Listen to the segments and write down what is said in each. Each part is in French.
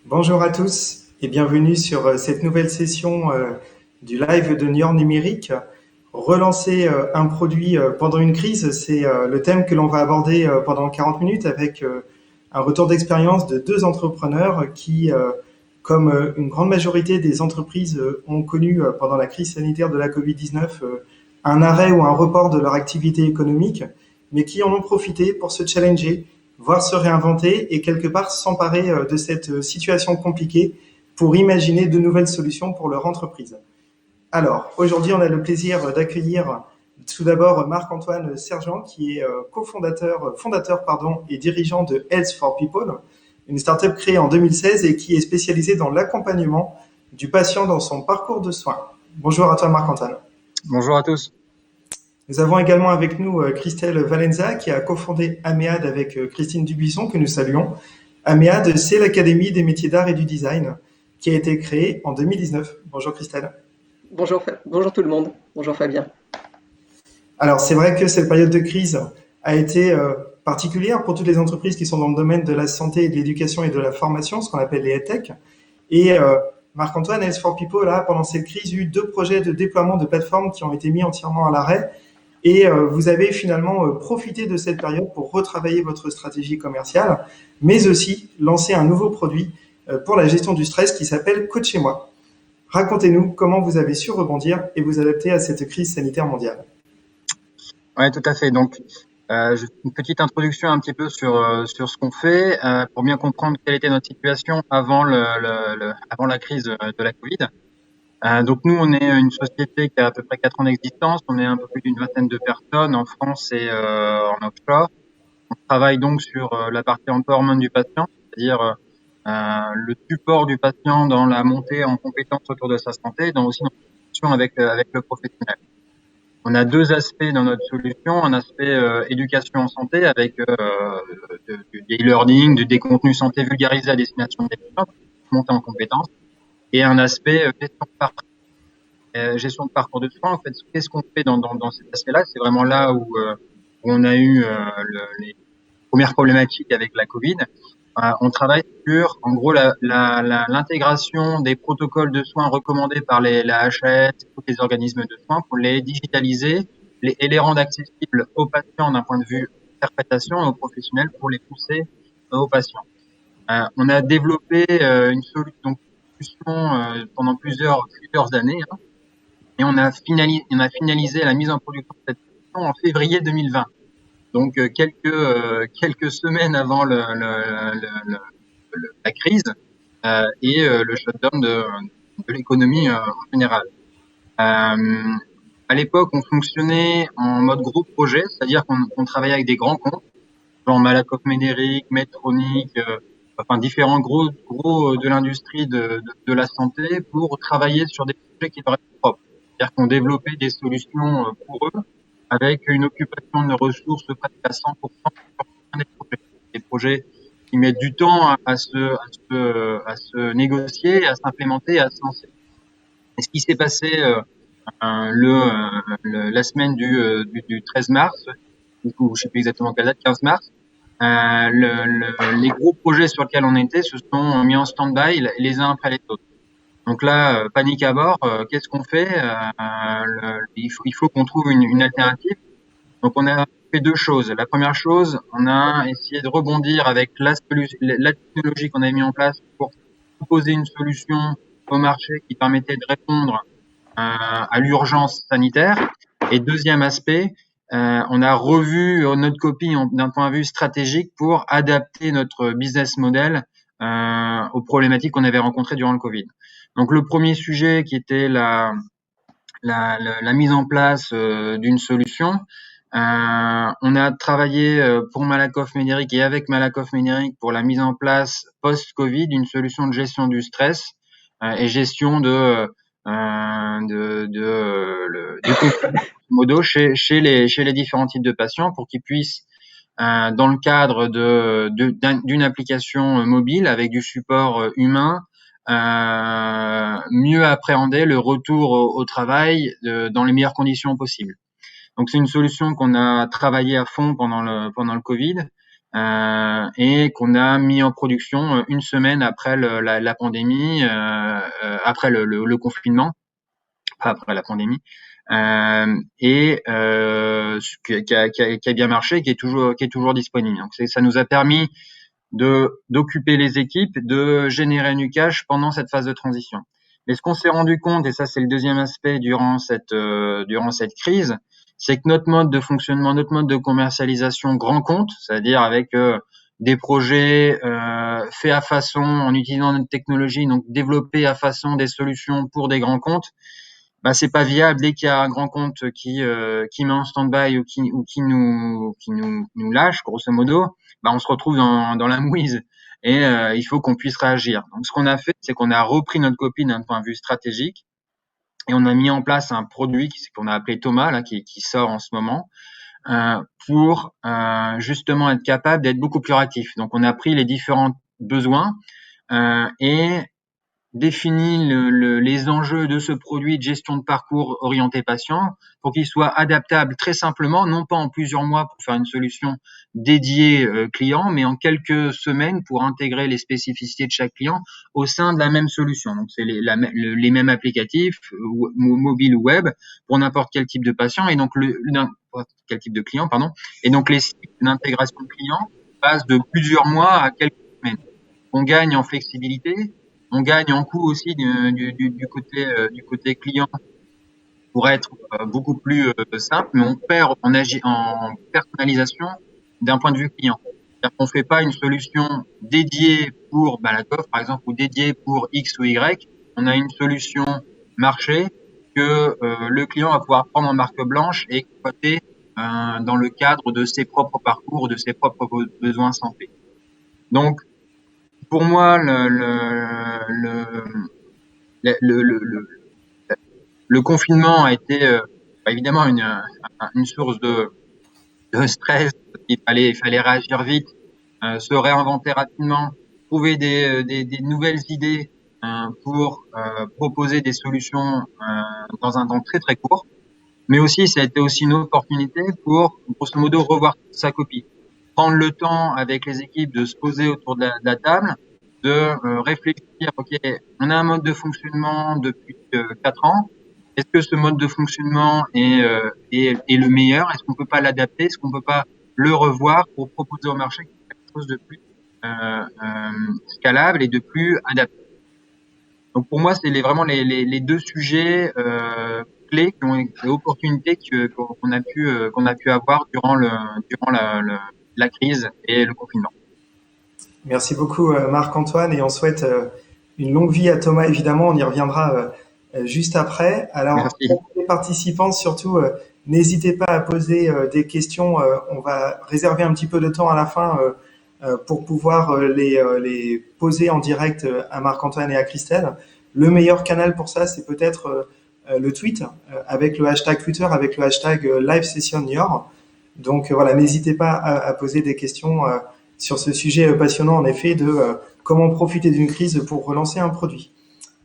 Bonjour à tous et bienvenue sur cette nouvelle session du live de Niort Numérique. Relancer un produit pendant une crise, c'est le thème que l'on va aborder pendant 40 minutes avec un retour d'expérience de deux entrepreneurs qui, comme une grande majorité des entreprises, ont connu pendant la crise sanitaire de la Covid-19 un arrêt ou un report de leur activité économique, mais qui en ont profité pour se challenger, voire se réinventer et quelque part s'emparer de cette situation compliquée pour imaginer de nouvelles solutions pour leur entreprise. Alors, aujourd'hui, on a le plaisir d'accueillir tout d'abord Marc-Antoine Sergent, qui est fondateur et dirigeant de Health for People, une startup créée en 2016 et qui est spécialisée dans l'accompagnement du patient dans son parcours de soins. Bonjour à toi, Marc-Antoine. Bonjour à tous. Nous avons également avec nous Christelle Valenza, qui a cofondé Améade avec Christine Dubuisson, que nous saluons. Améade, c'est l'Académie des métiers d'art et du design, qui a été créée en 2019. Bonjour Christelle. Bonjour tout le monde. Bonjour Fabien. Alors, c'est vrai que cette période de crise a été particulière pour toutes les entreprises qui sont dans le domaine de la santé et de l'éducation et de la formation, ce qu'on appelle les EdTech. Et Marc-Antoine, Health for People a, pendant cette crise, eu deux projets de déploiement de plateformes qui ont été mis entièrement à l'arrêt. Et vous avez finalement profité de cette période pour retravailler votre stratégie commerciale, mais aussi lancer un nouveau produit pour la gestion du stress qui s'appelle Coachez-moi. Racontez-nous comment vous avez su rebondir et vous adapter à cette crise sanitaire mondiale. Oui, tout à fait. Donc, une petite introduction un petit peu sur ce qu'on fait pour bien comprendre quelle était notre situation avant avant la crise de la Covid. Donc, nous, on est une société qui a à peu près 4 ans d'existence. On est un peu plus d'une vingtaine de personnes en France et en offshore. On travaille donc sur la partie empowerment du patient, c'est-à-dire le support du patient dans la montée en compétences autour de sa santé, dans aussi notre relation avec le professionnel. On a deux aspects dans notre solution, un aspect éducation en santé avec du e-learning, des contenus santé vulgarisés à destination des patients, monter en compétences, et un aspect gestion de parcours de soins. En fait, qu'est-ce qu'on fait dans cet aspect-là? C'est vraiment là où on a eu les premières problématiques avec la Covid. On travaille sur, en gros, l'intégration des protocoles de soins recommandés par la HAS et tous les organismes de soins pour les digitaliser et les rendre accessibles aux patients d'un point de vue interprétation et aux professionnels pour les pousser aux patients. On a développé une solution pendant plusieurs années, hein, et on a finalisé la mise en production de cette solution en février 2020. Donc quelques semaines avant la crise et le shutdown de l'économie en général. À l'époque, on fonctionnait en mode groupe projet, c'est-à-dire qu'on travaillait avec des grands comptes, genre Malakoff Médéric, Medtronic, enfin différents gros de l'industrie de la santé pour travailler sur des projets qui leur étaient propres. C'est-à-dire qu'on développait des solutions pour eux avec une occupation de ressources presque à 100% sur des projets qui mettent du temps à se négocier, à s'implémenter, à se lancer. Et ce qui s'est passé la semaine du 13 mars, ou je sais plus exactement quelle date, 15 mars, les gros projets sur lesquels on était se sont mis en stand-by les uns après les autres. Donc là, panique à bord. Qu'est-ce qu'on fait? Il faut qu'on trouve une alternative. Donc on a fait deux choses. La première chose, on a essayé de rebondir avec la technologie qu'on avait mis en place pour proposer une solution au marché qui permettait de répondre à l'urgence sanitaire. Et deuxième aspect, on a revu notre copie d'un point de vue stratégique pour adapter notre business model aux problématiques qu'on avait rencontrées durant le Covid. Donc le premier sujet qui était la mise en place d'une solution. On a travaillé pour Malakoff Médéric et avec Malakoff Médéric pour la mise en place post-Covid d'une solution de gestion du stress et gestion des modo chez les différents types de patients pour qu'ils puissent dans le cadre d'une application mobile avec du support humain mieux appréhender le retour au travail dans les meilleures conditions possibles. Donc c'est une solution qu'on a travaillé à fond pendant le Covid et qu'on a mis en production une semaine après la pandémie, après le confinement, pas après la pandémie, et qui a bien marché, qui est toujours disponible. Donc ça nous a permis d'occuper les équipes, de générer du cash pendant cette phase de transition. Mais ce qu'on s'est rendu compte, et ça c'est le deuxième aspect durant cette crise, c'est que notre mode de fonctionnement, notre mode de commercialisation grand compte, c'est-à-dire avec des projets faits à façon en utilisant notre technologie, donc développer à façon des solutions pour des grands comptes, bah c'est pas viable. Dès qu'il y a un grand compte qui met en stand-by ou qui nous lâche, grosso modo, bah on se retrouve dans la mouise et il faut qu'on puisse réagir. Donc ce qu'on a fait, c'est qu'on a repris notre copie d'un point de vue stratégique et on a mis en place un produit qu'on a appelé Thomas là, qui sort en ce moment, pour justement être capable d'être beaucoup plus réactif. Donc on a pris les différents besoins et définit les enjeux de ce produit de gestion de parcours orienté patient pour qu'il soit adaptable très simplement, non pas en plusieurs mois pour faire une solution dédiée client, mais en quelques semaines pour intégrer les spécificités de chaque client au sein de la même solution. Donc c'est les mêmes applicatifs, mobile ou web, pour n'importe quel type de patient et donc quel type de client, pardon. Et donc les cycles d'intégration client passent de plusieurs mois à quelques semaines. On gagne en flexibilité. On gagne en coût aussi du côté client pour être beaucoup plus simple, mais on perd en personnalisation d'un point de vue client. C'est-à-dire qu'on fait pas une solution dédiée pour Malakoff, par exemple, ou dédiée pour X ou Y. On a une solution marché que le client va pouvoir prendre en marque blanche et exploiter dans le cadre de ses propres parcours, de ses propres besoins santé. Donc, pour moi, le confinement a été évidemment une source de stress. Il fallait réagir vite, se réinventer rapidement, trouver des nouvelles idées pour proposer des solutions dans un temps très très court. Mais aussi, ça a été aussi une opportunité pour, grosso modo, revoir sa copie. Prendre le temps avec les équipes de se poser autour de la table, de réfléchir, ok, on a un mode de fonctionnement depuis 4 ans. Est-ce que ce mode de fonctionnement est le meilleur? Est-ce qu'on peut pas l'adapter? Est-ce qu'on peut pas le revoir pour proposer au marché quelque chose de plus scalable et de plus adapté? Donc pour moi, c'est vraiment les deux sujets clés qui ont été opportunités qu'on a pu avoir durant la crise et le confinement. Merci beaucoup Marc-Antoine et on souhaite une longue vie à Thomas évidemment, on y reviendra juste après. Alors Merci. pour les participants surtout, n'hésitez pas à poser des questions, on va réserver un petit peu de temps à la fin pour pouvoir les poser en direct à Marc-Antoine et à Christelle. Le meilleur canal pour ça, c'est peut-être le tweet avec le hashtag Twitter, avec le hashtag LiveSessionNiort. Donc voilà, n'hésitez pas à poser des questions sur ce sujet passionnant en effet de comment profiter d'une crise pour relancer un produit.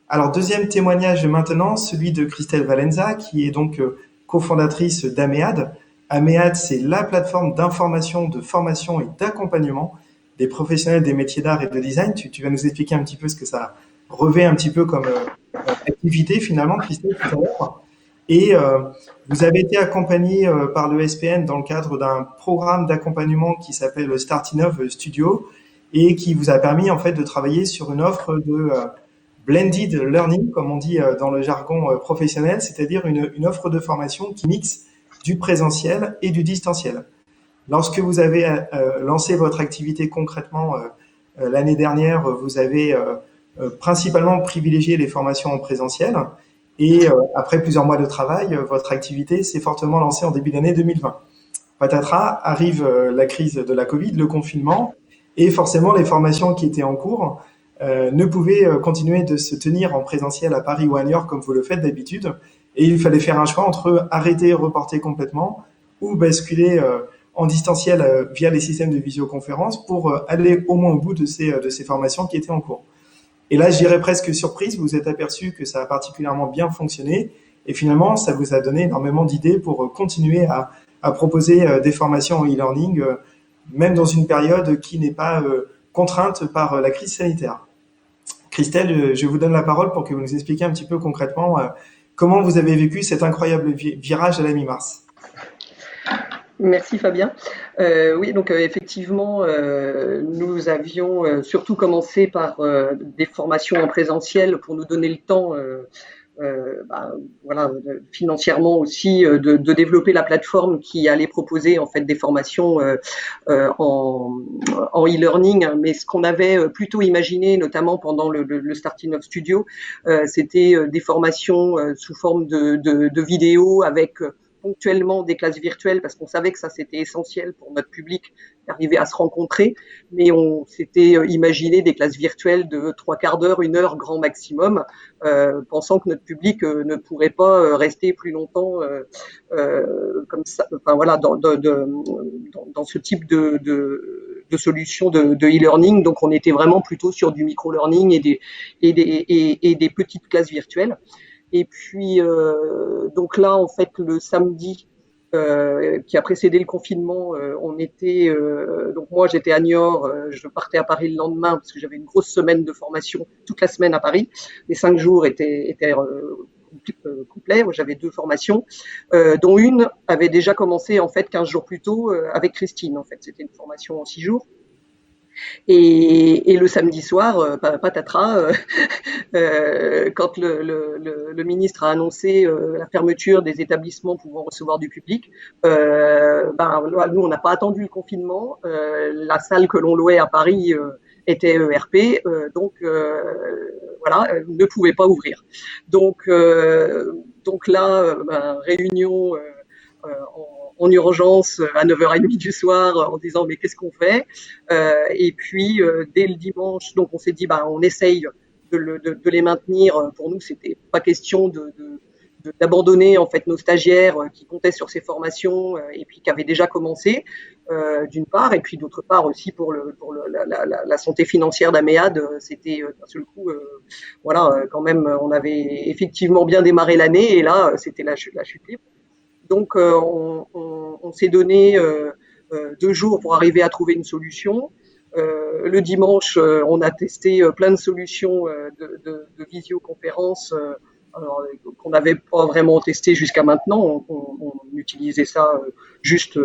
Alors deuxième témoignage maintenant, celui de Christelle Valenza, qui est donc cofondatrice d'Améad. Améad, c'est la plateforme d'information, de formation et d'accompagnement des professionnels des métiers d'art et de design. Tu vas nous expliquer un petit peu ce que ça revêt un petit peu comme activité finalement, Christelle, tout à l'heure. Et vous avez été accompagné par le SPN dans le cadre d'un programme d'accompagnement qui s'appelle le Startinov Studio et qui vous a permis en fait de travailler sur une offre de blended learning, comme on dit dans le jargon professionnel, c'est-à-dire une offre de formation qui mixe du présentiel et du distanciel. Lorsque vous avez lancé votre activité concrètement l'année dernière, vous avez principalement privilégié les formations en présentiel. Et après plusieurs mois de travail, votre activité s'est fortement lancée en début d'année 2020. Patatras, arrive la crise de la Covid, le confinement, et forcément les formations qui étaient en cours ne pouvaient continuer de se tenir en présentiel à Paris ou à New York comme vous le faites d'habitude. Et il fallait faire un choix entre arrêter et reporter complètement ou basculer en distanciel via les systèmes de visioconférence pour aller au moins au bout de ces formations qui étaient en cours. Et là, je dirais presque surprise, vous vous êtes aperçu que ça a particulièrement bien fonctionné et finalement, ça vous a donné énormément d'idées pour continuer à proposer des formations en e-learning même dans une période qui n'est pas contrainte par la crise sanitaire. Christelle, je vous donne la parole pour que vous nous expliquiez un petit peu concrètement comment vous avez vécu cet incroyable virage à la mi-mars. Merci Fabien. Oui, donc effectivement, nous avions surtout commencé par des formations en présentiel pour nous donner le temps, voilà, financièrement aussi, de développer la plateforme qui allait proposer en fait des formations en e-learning. Mais ce qu'on avait plutôt imaginé, notamment pendant le Starting Up Studio, c'était des formations sous forme de vidéos avec ponctuellement des classes virtuelles parce qu'on savait que ça c'était essentiel pour notre public d'arriver à se rencontrer, mais on s'était imaginé des classes virtuelles de 3/4 d'heure, 1 heure grand maximum, pensant que notre public ne pourrait pas rester plus longtemps comme ça, enfin voilà, dans ce type de solutions de e-learning. Donc on était vraiment plutôt sur du micro-learning et des petites classes virtuelles. Et puis, donc là, en fait, le samedi qui a précédé le confinement, on était, donc moi j'étais à Niort, je partais à Paris le lendemain parce que j'avais une grosse semaine de formation, toute la semaine à Paris. Les 5 jours étaient complets. J'avais 2 formations, dont une avait déjà commencé en fait 15 jours plus tôt avec Christine. En fait, c'était une formation en 6 jours. Et le samedi soir, patatras, quand le ministre a annoncé la fermeture des établissements pouvant recevoir du public, nous on n'a pas attendu le confinement. La salle que l'on louait à Paris était ERP, donc voilà, ne pouvait pas ouvrir. Donc là, réunion en urgence à 9h30 du soir en disant mais qu'est-ce qu'on fait, et puis dès le dimanche, donc on s'est dit on essaye de les maintenir. Pour nous, c'était pas question d'abandonner en fait nos stagiaires qui comptaient sur ces formations et puis qui avaient déjà commencé, d'une part, et puis d'autre part aussi pour la santé financière d'Améade, c'était d'un seul coup, voilà, quand même, on avait effectivement bien démarré l'année et là, c'était la chute libre. Donc, on s'est donné 2 jours pour arriver à trouver une solution. Le dimanche, on a testé plein de solutions de visioconférence qu'on n'avait pas vraiment testé jusqu'à maintenant. On utilisait ça juste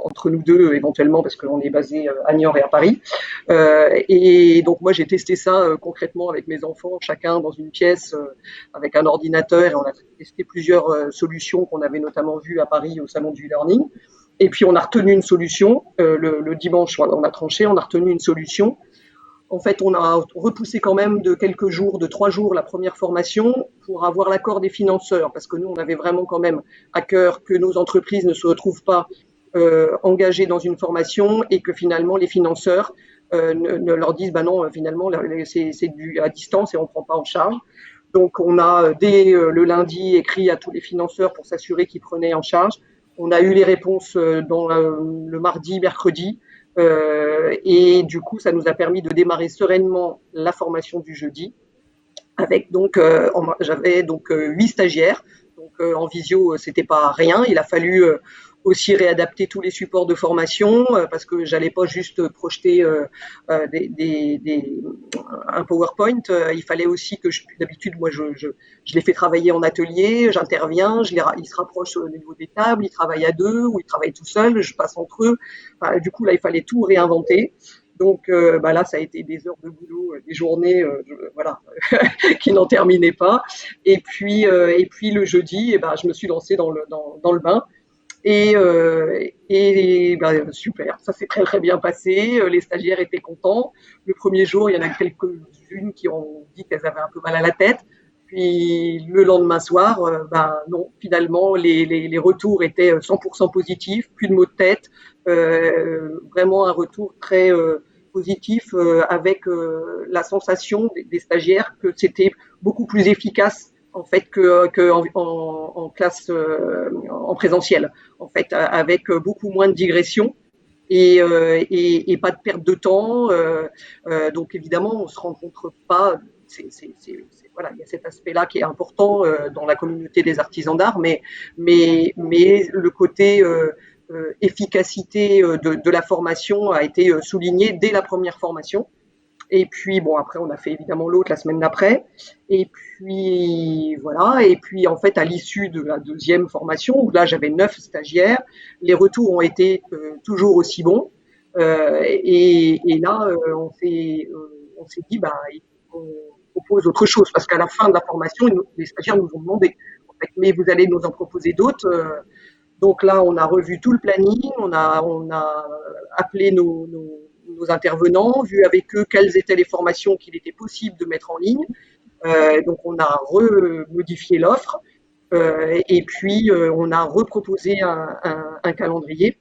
entre nous deux, éventuellement, parce qu'on est basé à Niort et à Paris. Et donc, moi, j'ai testé ça concrètement avec mes enfants, chacun dans une pièce avec un ordinateur. Et on a testé plusieurs solutions qu'on avait notamment vues à Paris au salon du e-learning. Et puis, on a retenu une solution. Le dimanche, on a tranché, on a retenu une solution. En fait, on a repoussé quand même de quelques jours, de 3 jours, la première formation pour avoir l'accord des financeurs, parce que nous, on avait vraiment quand même à cœur que nos entreprises ne se retrouvent pas engagées dans une formation et que finalement, les financeurs ne leur disent non, finalement, c'est à distance et on ne prend pas en charge. Donc, on a, dès le lundi, écrit à tous les financeurs pour s'assurer qu'ils prenaient en charge. On a eu les réponses dans le mardi, mercredi. Et du coup, ça nous a permis de démarrer sereinement la formation du jeudi. Avec donc, j'avais donc 8 stagiaires. Donc, en visio, c'était pas rien. Il a fallu aussi réadapter tous les supports de formation parce que j'allais pas juste projeter un PowerPoint. Il fallait aussi que d'habitude, moi, je les fais travailler en atelier, j'interviens, ils se rapprochent au niveau des tables, ils travaillent à 2 ou ils travaillent tout seuls, je passe entre eux. Enfin, du coup, là, il fallait tout réinventer. Donc là, ça a été des heures de boulot, des journées, voilà, qui n'en terminaient pas. Et puis le jeudi, je me suis lancée dans le bain. Et super, ça s'est très très bien passé. Les stagiaires étaient contents. Le premier jour, il y en a quelques-unes qui ont dit qu'elles avaient un peu mal à la tête. Puis le lendemain soir, non, finalement, les retours étaient 100% positifs, plus de maux de tête, vraiment un retour très positif avec la sensation des stagiaires que c'était beaucoup plus efficace en fait que en classe en présentiel, en fait, avec beaucoup moins de digression et pas de perte de temps. Donc évidemment, on se rencontre pas. Voilà, il y a cet aspect-là qui est important dans la communauté des artisans d'art, mais le côté efficacité de la formation a été soulignée dès la première formation. Et puis, bon, après, on a fait évidemment l'autre la semaine d'après. Et puis, voilà. Et puis, en fait, à l'issue de la deuxième formation, où là, j'avais 9 stagiaires, les retours ont été toujours aussi bons. Et là, on s'est dit, bah, on propose autre chose. Parce qu'à la fin de la formation, les stagiaires nous ont demandé, en fait, mais vous allez nous en proposer d'autres. Donc là, on a revu tout le planning, on a appelé nos intervenants, vu avec eux quelles étaient les formations qu'il était possible de mettre en ligne. Donc on a remodifié l'offre et puis on a reproposé un calendrier.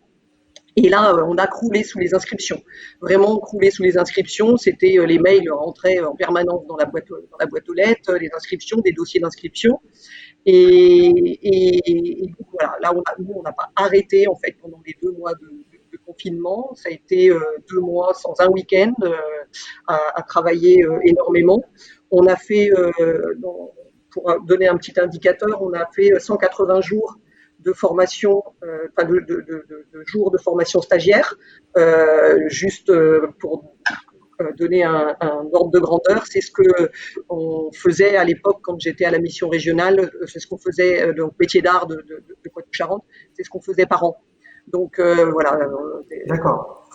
Et là, on a croulé sous les inscriptions. Vraiment croulé sous les inscriptions. C'était les mails rentraient en permanence dans la boîte aux lettres, les inscriptions, des dossiers d'inscription. Et donc voilà, là, nous, on n'a pas arrêté en fait pendant les 2 mois de confinement. Ça a été 2 mois sans un week-end à travailler énormément. On a fait, pour donner un petit indicateur, on a fait 180 jours de formation, enfin de jours de formation stagiaire, juste pour donner un ordre de grandeur. C'est ce que on faisait à l'époque quand j'étais à la mission régionale. C'est ce qu'on faisait donc métier d'art de Poitou-Charentes. C'est ce qu'on faisait par an. Donc voilà. D'accord.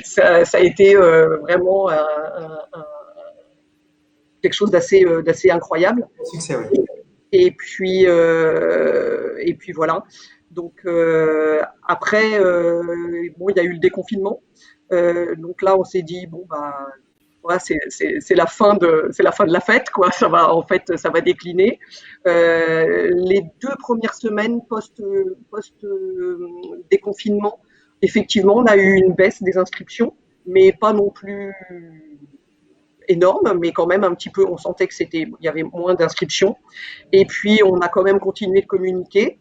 Ça a été vraiment quelque chose d'assez incroyable. Succès, oui. Et puis voilà. Donc après, bon, il y a eu le déconfinement. Donc là, on s'est dit bon bah voilà, c'est la fin de la fête quoi. Ça va décliner. Les 2 premières semaines post déconfinement, effectivement, on a eu une baisse des inscriptions, mais pas non plus énorme, mais quand même un petit peu, on sentait il y avait moins d'inscriptions. Et puis, on a quand même continué de communiquer.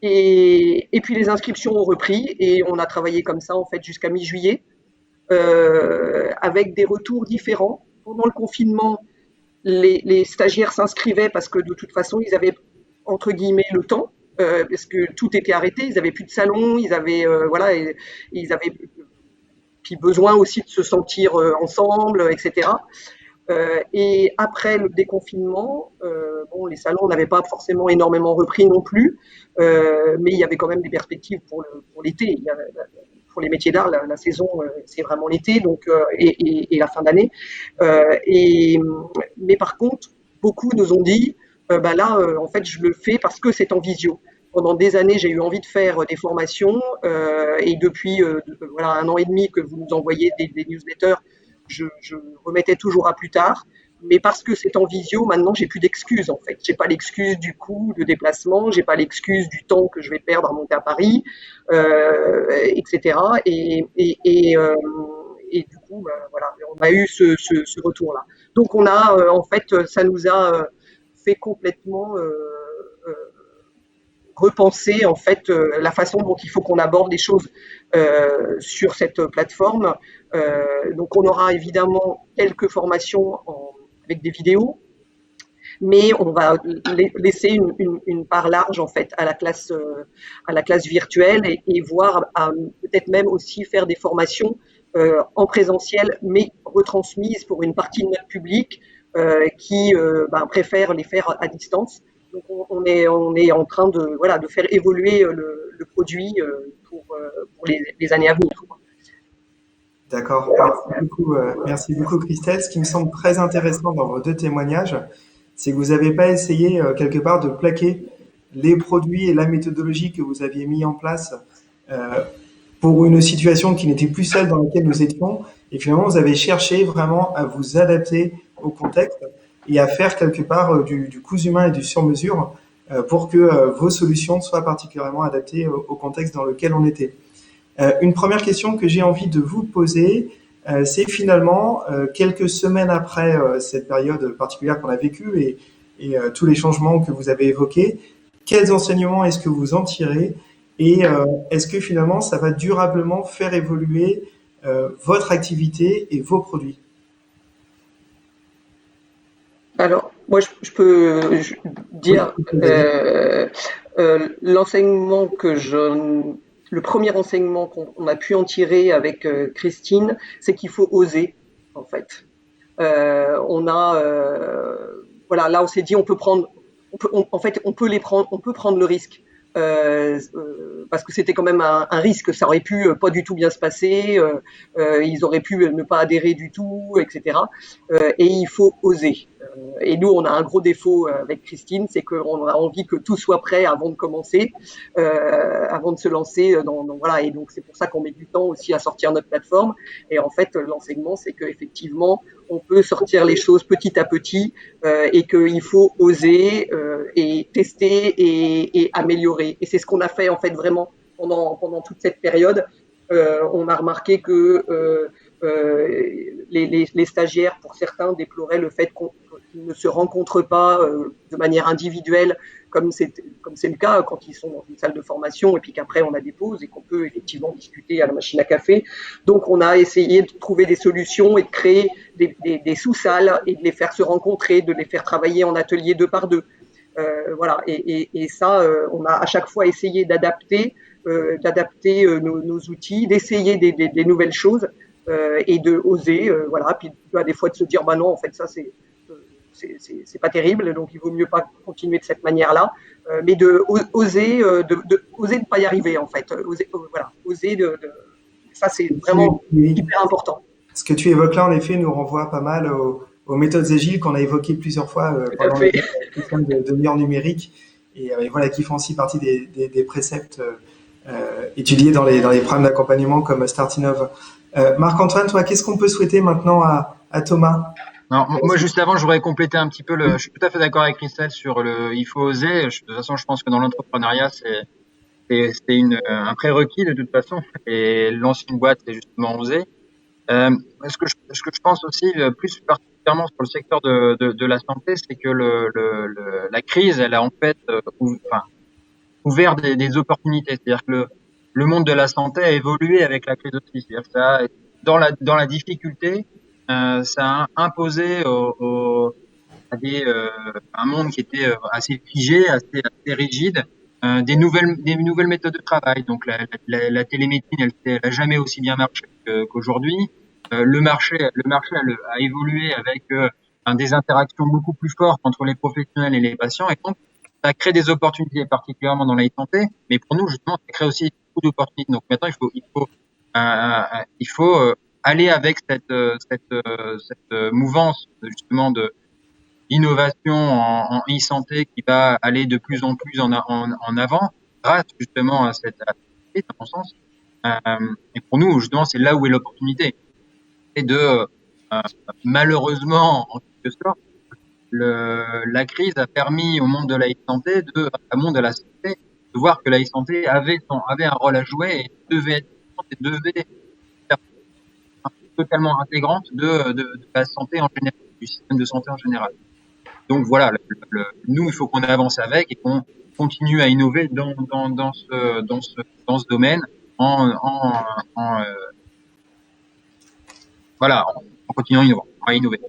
Et puis, les inscriptions ont repris et on a travaillé comme ça, en fait, jusqu'à mi-juillet, avec des retours différents. Pendant le confinement, les stagiaires s'inscrivaient parce que de toute façon, ils avaient, entre guillemets, le temps, parce que tout était arrêté, ils n'avaient plus de salon, ils avaient, voilà, ils avaient puis besoin aussi de se sentir ensemble, etc. Et après le déconfinement, bon, les salons n'avaient pas forcément énormément repris non plus, mais il y avait quand même des perspectives pour l'été. Pour les métiers d'art, la saison, c'est vraiment l'été, donc et la fin d'année. Mais par contre, beaucoup nous ont dit, bah là, en fait, je le fais parce que c'est en visio. Pendant des années, j'ai eu envie de faire des formations et depuis voilà 1 an et demi que vous nous envoyez des newsletters, je remettais toujours à plus tard. Mais parce que c'est en visio, maintenant, j'ai plus d'excuses en fait. J'ai pas l'excuse du coût de déplacement, j'ai pas l'excuse du temps que je vais perdre à monter à Paris, etc. Et du coup, ben, voilà, on a eu ce retour-là. Donc on a, en fait, ça nous a fait complètement repenser en fait la façon dont il faut qu'on aborde les choses sur cette plateforme. Donc on aura évidemment quelques formations avec des vidéos, mais on va laisser une part large en fait à la classe virtuelle et voir peut-être même aussi faire des formations en présentiel, mais retransmises pour une partie de notre public qui préfère les faire à distance. Donc on est en train de faire évoluer le produit pour les années à venir. D'accord. Merci beaucoup, Christelle. Ce qui me semble très intéressant dans vos 2 témoignages, c'est que vous n'avez pas essayé quelque part de plaquer les produits et la méthodologie que vous aviez mis en place euh, pour une situation qui n'était plus celle dans laquelle nous étions. Et finalement, vous avez cherché vraiment à vous adapter au contexte et à faire quelque part du cousu humain et du sur-mesure pour que vos solutions soient particulièrement adaptées au contexte dans lequel on était. Une première question que j'ai envie de vous poser, c'est finalement, quelques semaines après cette période particulière qu'on a vécue et tous les changements que vous avez évoqués, quels enseignements est-ce que vous en tirez et est-ce que finalement ça va durablement faire évoluer votre activité et vos produits? Alors, moi, je peux dire Oui, vas-y. l'enseignement que je le premier enseignement qu'on a pu en tirer avec Christine, c'est qu'il faut oser, en fait. Voilà, là on s'est dit on peut prendre, en fait on peut prendre le risque. Parce que c'était quand même un risque, ça aurait pu pas du tout bien se passer, ils auraient pu ne pas adhérer du tout, etc. Et il faut oser. Et nous, on a un gros défaut avec Christine, c'est qu'on a envie que tout soit prêt avant de commencer, avant de se lancer. Voilà, et donc c'est pour ça qu'on met du temps aussi à sortir notre plateforme. Et en fait, l'enseignement, c'est qu'effectivement, on peut sortir les choses petit à petit et qu'il faut oser et tester et améliorer. Et c'est ce qu'on a fait en fait vraiment pendant toute cette période. On a remarqué que les stagiaires, pour certains, déploraient le fait qu'ils ne se rencontrent pas de manière individuelle, comme c'est le cas quand ils sont dans une salle de formation, et puis qu'après on a des pauses et qu'on peut effectivement discuter à la machine à café. Donc on a essayé de trouver des solutions et de créer des sous-salles et de les faire se rencontrer, de les faire travailler en atelier 2 par 2. Voilà, et ça, on a à chaque fois essayé d'adapter nos outils, d'essayer des nouvelles choses et de oser, voilà. Puis des fois de se dire bah non, en fait ça c'est pas terrible, donc il vaut mieux pas continuer de cette manière-là, mais de oser ne pas y arriver en fait, voilà, ça c'est vraiment hyper important. Ce que tu évoques là, en effet, nous renvoie pas mal aux méthodes agiles qu'on a évoquées plusieurs fois pendant les questions de demi-heure numérique et voilà, qui font aussi partie des préceptes étudiés dans les programmes d'accompagnement comme Startinov. Marc-Antoine, toi, qu'est-ce qu'on peut souhaiter maintenant à Thomas? Non, moi, juste avant, je voudrais compléter un petit peu je suis tout à fait d'accord avec Christelle sur il faut oser. De toute façon, je pense que dans l'entrepreneuriat, c'est un prérequis de toute façon. Et lancer une boîte, c'est justement oser. Ce que je pense aussi, plus particulièrement sur le secteur de la santé, c'est que la crise, elle a en fait ouvert des opportunités. C'est-à-dire que le monde de la santé a évolué avec la crise aussi. C'est-à-dire que ça, dans la difficulté, ça a imposé à un monde qui était assez figé, assez rigide, des nouvelles méthodes de travail. Donc la télémédecine, elle a jamais aussi bien marché qu'aujourd'hui. Le marché a évolué avec des interactions beaucoup plus fortes entre les professionnels et les patients, et donc ça crée des opportunités, particulièrement dans la santé, mais pour nous justement, ça crée aussi beaucoup d'opportunités. Donc maintenant, il faut aller avec cette mouvance justement de innovation en e-santé qui va aller de plus en plus en avant, grâce justement à cette activité, à mon sens. Et pour nous, justement, c'est là où est l'opportunité. Et malheureusement, en quelque sorte, la crise a permis au monde de la e-santé, au monde de la santé, de voir que la e-santé avait un rôle à jouer et devait être totalement intégrante de la santé en général, du système de santé en général. Donc voilà, nous, il faut qu'on avance avec et qu'on continue à innover dans ce domaine en continuant à innover.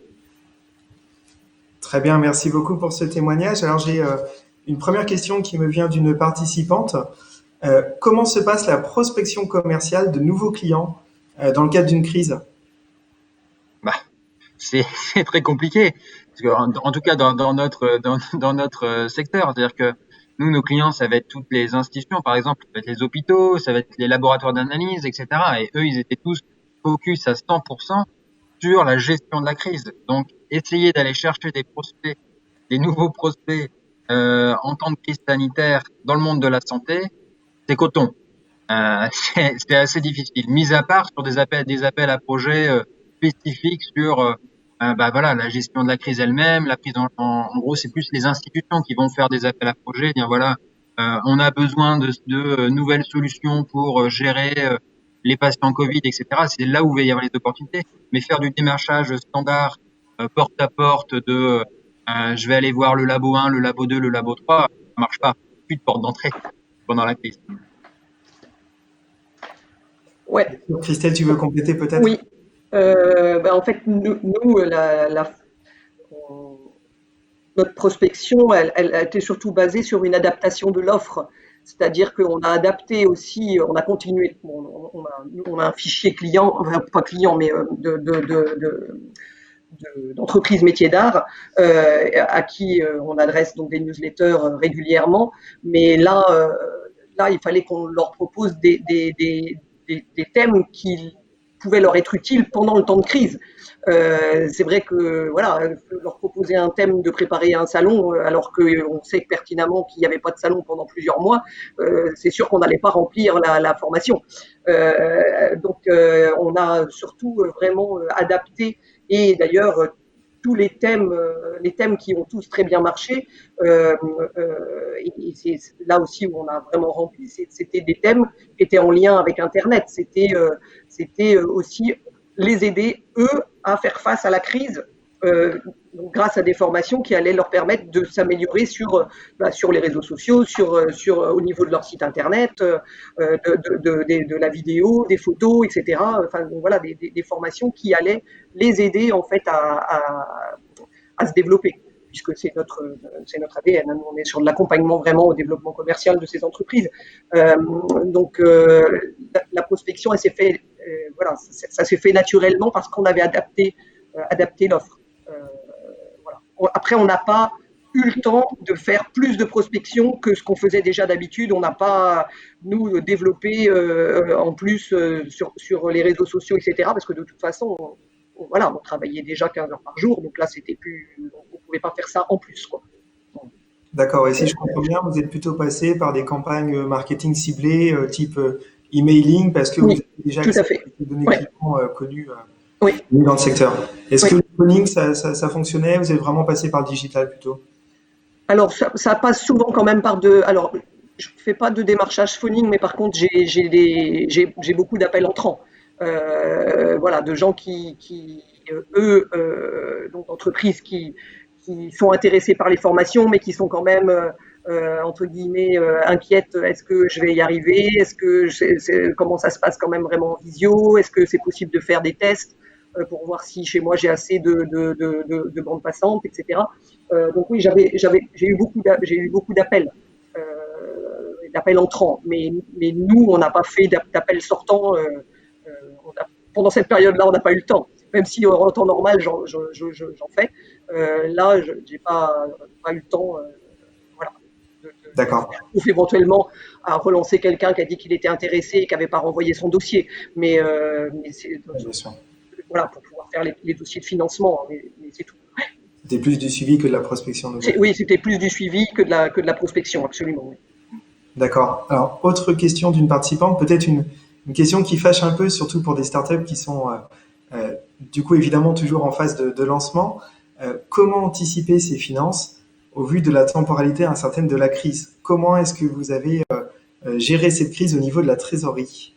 Très bien, merci beaucoup pour ce témoignage. Alors j'ai une première question qui me vient d'une participante. Comment se passe la prospection commerciale de nouveaux clients dans le cadre d'une crise? C'est très compliqué, parce que en tout cas dans notre secteur, c'est-à-dire que nous, nos clients, ça va être toutes les institutions, par exemple, ça va être les hôpitaux, ça va être les laboratoires d'analyse, etc. Et eux, ils étaient tous focus à 100% sur la gestion de la crise. Donc, essayer d'aller chercher des nouveaux prospects en temps de crise sanitaire dans le monde de la santé, c'est coton. C'est assez difficile. Mis à part sur des appels à projets spécifiques sur voilà, la gestion de la crise elle-même, la prise en gros, c'est plus les institutions qui vont faire des appels à projets, dire voilà, on a besoin de nouvelles solutions pour gérer les patients Covid, etc. C'est là où il va y avoir les opportunités. Mais faire du démarchage standard, porte à porte je vais aller voir le labo 1, le labo 2, le labo 3, ça marche pas. Plus de porte d'entrée pendant la crise. Ouais. Christelle, tu veux compléter peut-être? Oui. En fait, nous notre prospection, elle était surtout basée sur une adaptation de l'offre. c'est-à-dire qu'on a adapté aussi, on a continué, on a un fichier client, enfin, pas client, mais d'entreprises métiers d'art à qui on adresse donc des newsletters régulièrement. Mais là, il fallait qu'on leur propose des thèmes qui pouvaient leur être utiles pendant le temps de crise. C'est vrai que voilà, leur proposer un thème de préparer un salon alors qu'on sait pertinemment qu'il n'y avait pas de salon pendant plusieurs mois, c'est sûr qu'on n'allait pas remplir la formation. Donc on a surtout vraiment adapté et d'ailleurs tous les thèmes qui ont tous très bien marché, et c'est là aussi où on a vraiment rempli, c'était des thèmes qui étaient en lien avec Internet. C'était aussi les aider, eux, à faire face à la crise, donc grâce à des formations qui allaient leur permettre de s'améliorer sur les réseaux sociaux, au niveau de leur site internet, de la vidéo, des photos, etc. Enfin, donc voilà, des formations qui allaient les aider en fait à se développer, puisque c'est notre ADN. Nous, on est sur de l'accompagnement vraiment au développement commercial de ces entreprises. Donc, la prospection, elle s'est fait, voilà, ça s'est fait naturellement parce qu'on avait adapté l'offre. Voilà. Après, on n'a pas eu le temps de faire plus de prospection que ce qu'on faisait déjà d'habitude. On n'a pas, nous, développé en plus sur les réseaux sociaux, etc. Parce que de toute façon, voilà, on travaillait déjà 15 heures par jour, donc là, c'était plus, on ne pouvait pas faire ça en plus, quoi. D'accord. Et si je comprends bien, vous êtes plutôt passé par des campagnes marketing ciblées, type emailing, parce que vous Oui, avez déjà tout à accès fait. à des données Ouais, clients connus oui, dans le secteur. Est-ce oui. que le phoning, ça fonctionnait? Vous êtes vraiment passé par le digital plutôt? Alors, ça passe souvent quand même par de. Alors, je ne fais pas de démarchage phoning, mais par contre, j'ai beaucoup d'appels entrants. Voilà, de gens eux, donc d'entreprises qui sont intéressés par les formations, mais qui sont quand même, entre guillemets, inquiètes. Est-ce que je vais y arriver? Comment ça se passe quand même vraiment en visio? Est-ce que c'est possible de faire des tests pour voir si chez moi j'ai assez de bandes passantes, etc. Donc oui, j'ai eu beaucoup d'appels, d'appels entrants, mais nous, on n'a pas fait d'appels sortants. Pendant cette période-là, on n'a pas eu le temps. Même si en temps normal, j'en fais. Là, je n'ai pas eu le temps. Voilà, D'accord. ou éventuellement à relancer quelqu'un qui a dit qu'il était intéressé et qui n'avait pas renvoyé son dossier. Mais c'est Ouais, bien sûr. voilà, pour pouvoir faire les dossiers de financement, mais c'est tout. C'était plus du suivi que de la prospection nouvelle. Oui, c'était plus du suivi que de la prospection, absolument. Oui. D'accord. Alors, autre question d'une participante, peut-être une question qui fâche un peu, surtout pour des startups qui sont du coup évidemment toujours en phase de lancement. Comment anticiper ces finances au vu de la temporalité incertaine de la crise? Comment est-ce que vous avez géré cette crise au niveau de la trésorerie?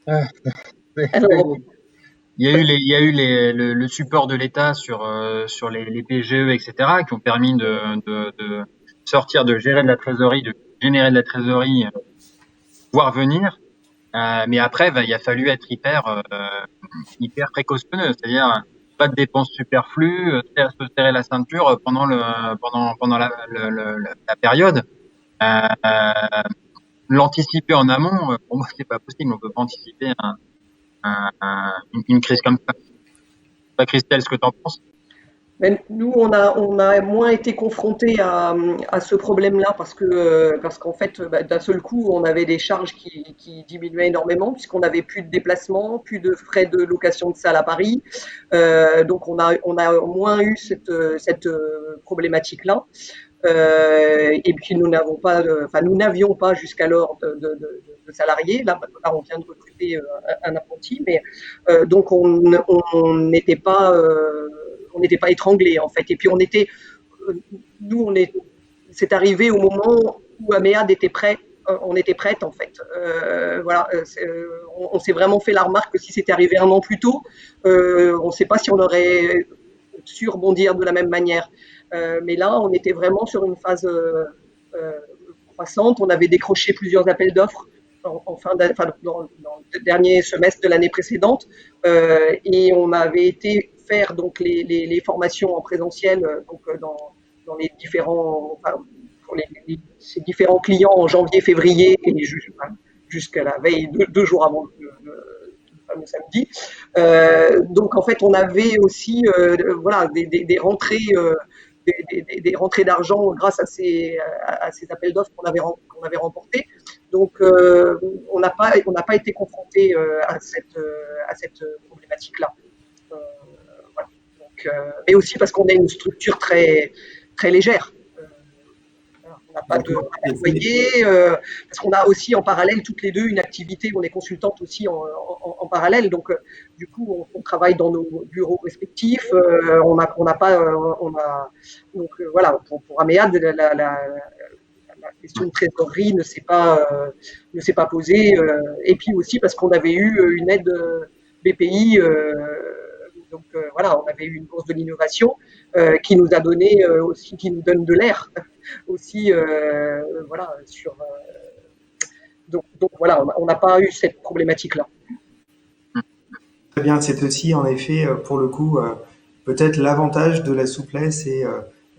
Ah, Alors, il y a eu le support de l'État sur les PGE, etc., qui ont permis de sortir, de gérer de la trésorerie, de générer de la trésorerie, voir venir. Mais après, il a fallu être hyper précautionneux, c'est-à-dire pas de dépenses superflues, se serrer la ceinture pendant la période. Euh, L'anticiper en amont, pour moi, c'est pas possible. On peut pas anticiper une crise comme ça. Pas Christelle, ce que t'en penses? mais nous, on a moins été confrontés à ce problème-là parce qu'en fait, d'un seul coup, on avait des charges qui diminuaient énormément puisqu'on n'avait plus de déplacement, plus de frais de location de salle à Paris. Donc, on a moins eu cette problématique-là. Et puis nous n'avions pas jusqu'alors de salariés. Là, on vient de recruter un apprenti, mais donc on n'était pas étranglés en fait. Et puis nous c'est arrivé au moment où Améad était prêt. On était prête en fait. Voilà, on s'est vraiment fait la remarque que si c'était arrivé un an plus tôt, on ne sait pas si on aurait su rebondir de la même manière. Mais là, on était vraiment sur une phase croissante. On avait décroché plusieurs appels d'offres dans le dernier semestre de l'année précédente, et on avait été faire donc les formations en présentiel, donc dans les différents, pour ces différents clients en janvier, février et jusqu'à la veille, 2 jours avant le fameux samedi. Donc en fait, on avait aussi voilà, des rentrées. Des rentrées d'argent grâce à ces appels d'offres qu'on avait remportés. Donc, on n'a pas été confronté à cette problématique-là. Voilà. Donc, mais aussi parce qu'on a une structure très, très légère. On n'a pas de loyer, parce qu'on a aussi en parallèle toutes les deux une activité, on est consultante aussi en parallèle, donc du coup on travaille dans nos bureaux respectifs, donc voilà, pour Améad, la question de trésorerie ne s'est pas posée, et puis aussi parce qu'on avait eu une aide BPI, donc voilà, on avait eu une bourse de l'innovation qui nous a donné aussi, qui nous donne de l'air aussi, voilà, donc voilà, on n'a pas eu cette problématique-là. Très bien, c'est aussi en effet pour le coup peut-être l'avantage de la souplesse et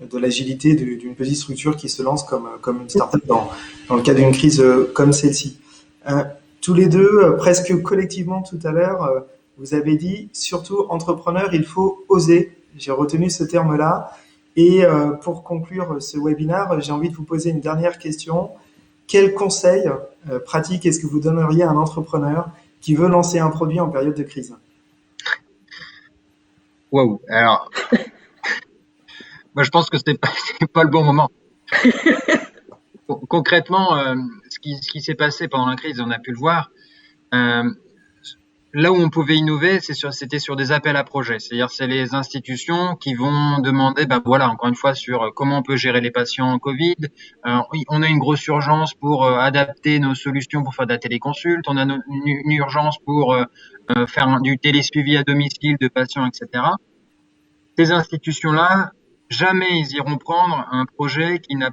de l'agilité d'une petite structure qui se lance comme une startup dans le cas d'une crise comme celle-ci. Tous les deux, presque collectivement tout à l'heure, vous avez dit, surtout entrepreneur, il faut oser. J'ai retenu ce terme-là. Et pour conclure ce webinaire, j'ai envie de vous poser une dernière question. Quel conseil pratique est-ce que vous donneriez à un entrepreneur qui veut lancer un produit en période de crise? Waouh. Alors, moi, je pense que c'est pas le bon moment. Concrètement, ce qui s'est passé pendant la crise, on a pu le voir. Là où on pouvait innover, c'était sur des appels à projets. C'est-à-dire, c'est les institutions qui vont demander, voilà, encore une fois, sur comment on peut gérer les patients en Covid. On a une grosse urgence pour adapter nos solutions pour faire de la téléconsulte. On a une urgence pour faire du télésuivi à domicile de patients, etc. Ces institutions-là, jamais ils iront prendre un projet qui n'a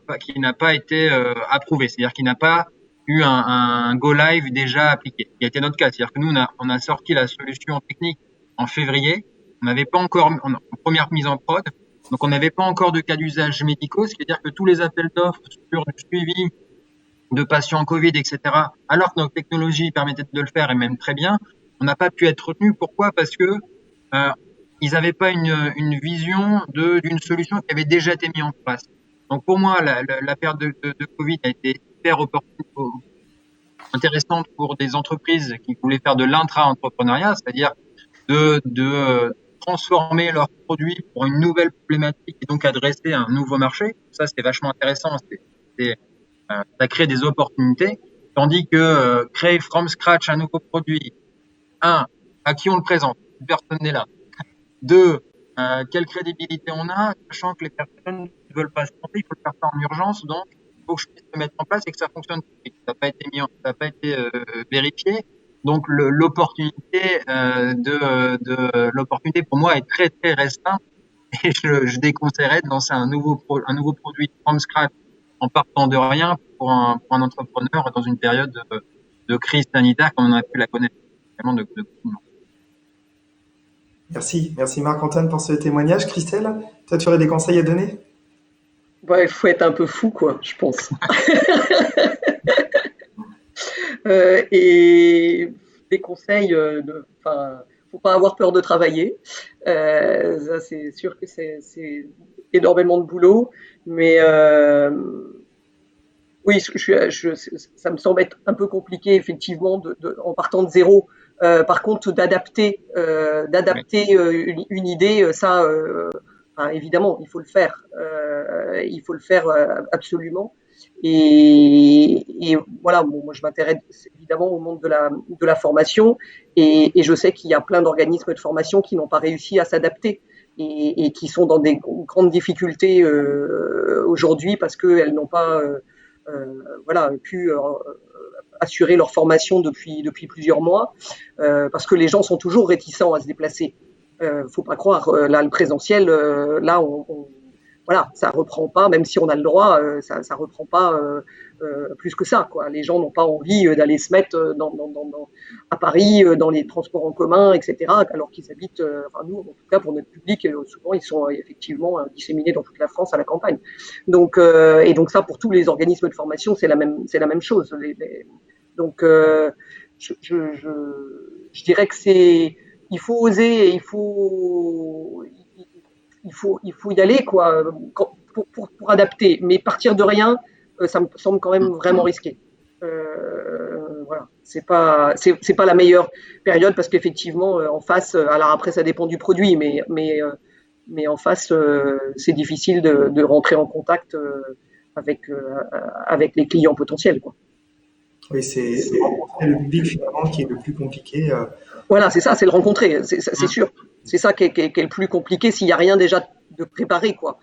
pas été approuvé. C'est-à-dire qui n'a pas eu un go live déjà appliqué. Qui a été notre cas. C'est-à-dire que nous, on a sorti la solution technique en février. On n'avait pas encore, en première mise en prod. Donc, on n'avait pas encore de cas d'usage médicaux. Ce qui veut dire que tous les appels d'offres sur le suivi de patients Covid, etc., alors que notre technologie permettait de le faire et même très bien, on n'a pas pu être retenu. Pourquoi? Parce que, ils n'avaient pas une vision d'une solution qui avait déjà été mise en place. Donc, pour moi, la période de Covid a été super intéressante pour des entreprises qui voulaient faire de l'intra-entrepreneuriat, c'est-à-dire de transformer leurs produits pour une nouvelle problématique et donc adresser un nouveau marché. Ça, c'est vachement intéressant. Ça crée des opportunités. Tandis que créer from scratch un nouveau produit, à qui on le présente? Personne n'est là. 2, quelle crédibilité on a, sachant que les personnes ne veulent pas se tromper, il faut le faire ça en urgence, donc il faut que je puisse le mettre en place et que ça fonctionne. Ça n'a pas été vérifié. Donc l'opportunité l'opportunité pour moi est très très restreinte et je déconseillerais de lancer un nouveau produit from scratch en partant de rien pour un entrepreneur dans une période de crise sanitaire comme on a pu la connaître. Vraiment de Merci Marc-Antoine pour ce témoignage. Christelle, toi tu aurais des conseils à donner? Ouais, il faut être un peu fou, quoi, je pense. Et des conseils, faut pas avoir peur de travailler. Ça, c'est sûr que c'est énormément de boulot, mais oui, ça me semble être un peu compliqué, effectivement, en partant de zéro. Par contre, d'adapter une idée, ça, évidemment, il faut le faire. Il faut le faire absolument. Et voilà, bon, moi je m'intéresse évidemment au monde de la formation et je sais qu'il y a plein d'organismes de formation qui n'ont pas réussi à s'adapter et qui sont dans des grandes difficultés aujourd'hui parce qu'elles n'ont pas voilà, pu assurer leur formation depuis plusieurs mois, parce que les gens sont toujours réticents à se déplacer. Faut pas croire, là le présentiel, là voilà, ça reprend pas, même si on a le droit, ça reprend pas plus que ça, quoi. Les gens n'ont pas envie d'aller se mettre à Paris, dans les transports en commun, etc., alors qu'ils habitent, enfin nous, en tout cas pour notre public, souvent ils sont effectivement disséminés dans toute la France à la campagne. Donc, et donc ça, pour tous les organismes de formation, c'est la même chose. Donc, je dirais que il faut oser, et il faut y aller, quoi, pour adapter. Mais partir de rien, ça me semble quand même vraiment risqué. Voilà, c'est pas la meilleure période, parce qu'effectivement, en face, alors après ça dépend du produit, mais en face, c'est difficile de rentrer en contact avec les clients potentiels, quoi. Oui, c'est rencontrer le public finalement qui est le plus compliqué. Voilà, c'est ça, c'est le rencontrer, c'est sûr. C'est ça qui est le plus compliqué s'il n'y a rien déjà de préparé, quoi.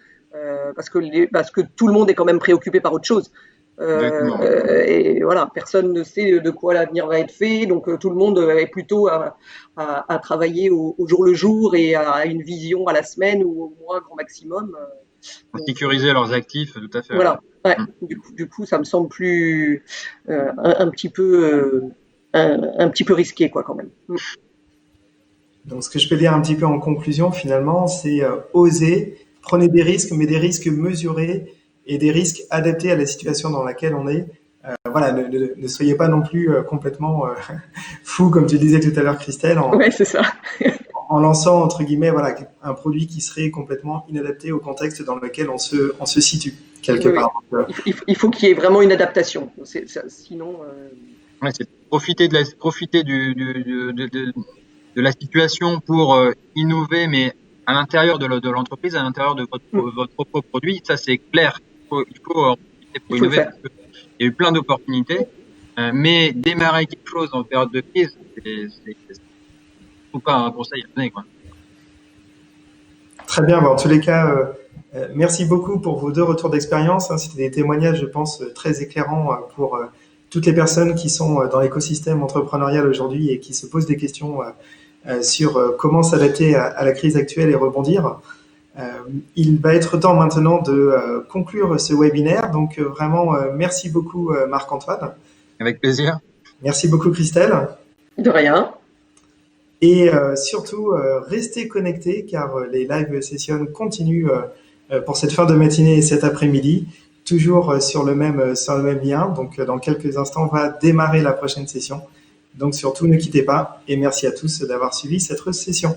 Parce que tout le monde est quand même préoccupé par autre chose. Et voilà, personne ne sait de quoi l'avenir va être fait, donc tout le monde est plutôt à travailler au jour le jour, et à une vision à la semaine ou au mois grand maximum. Pour sécuriser leurs actifs, tout à fait. Voilà, ouais. Du coup, ça me semble plus un petit peu risqué, quoi, quand même. Donc, ce que je peux dire un petit peu en conclusion, finalement, c'est oser, prenez des risques, mais des risques mesurés et des risques adaptés à la situation dans laquelle on est. Voilà, ne soyez pas non plus complètement fou, comme tu disais tout à l'heure, Christelle, Ouais, c'est ça. en lançant, entre guillemets, voilà, un produit qui serait complètement inadapté au contexte dans lequel on se situe, quelque Oui, part. oui. Il faut qu'il y ait vraiment une adaptation. Sinon. Ouais, c'est profiter de la situation pour innover, mais à l'intérieur de l'entreprise, à l'intérieur de votre propre produit. Ça, c'est clair. Il faut en profiter pour innover, parce qu'il y a eu plein d'opportunités. Mais démarrer quelque chose en période de crise, c'est pas un conseil à donner, quoi. Très bien. En tous les cas, merci beaucoup pour vos 2 retours d'expérience. C'était des témoignages, je pense, très éclairants pour toutes les personnes qui sont dans l'écosystème entrepreneurial aujourd'hui et qui se posent des questions sur comment s'adapter à la crise actuelle et rebondir. Il va être temps maintenant de conclure ce webinaire. Donc vraiment, merci beaucoup Marc-Antoine. Avec plaisir. Merci beaucoup Christelle. De rien. Et surtout, restez connectés, car les live sessions continuent pour cette fin de matinée et cet après-midi, toujours sur le même lien. Donc dans quelques instants, on va démarrer la prochaine session. Donc surtout, ne quittez pas, et merci à tous d'avoir suivi cette session.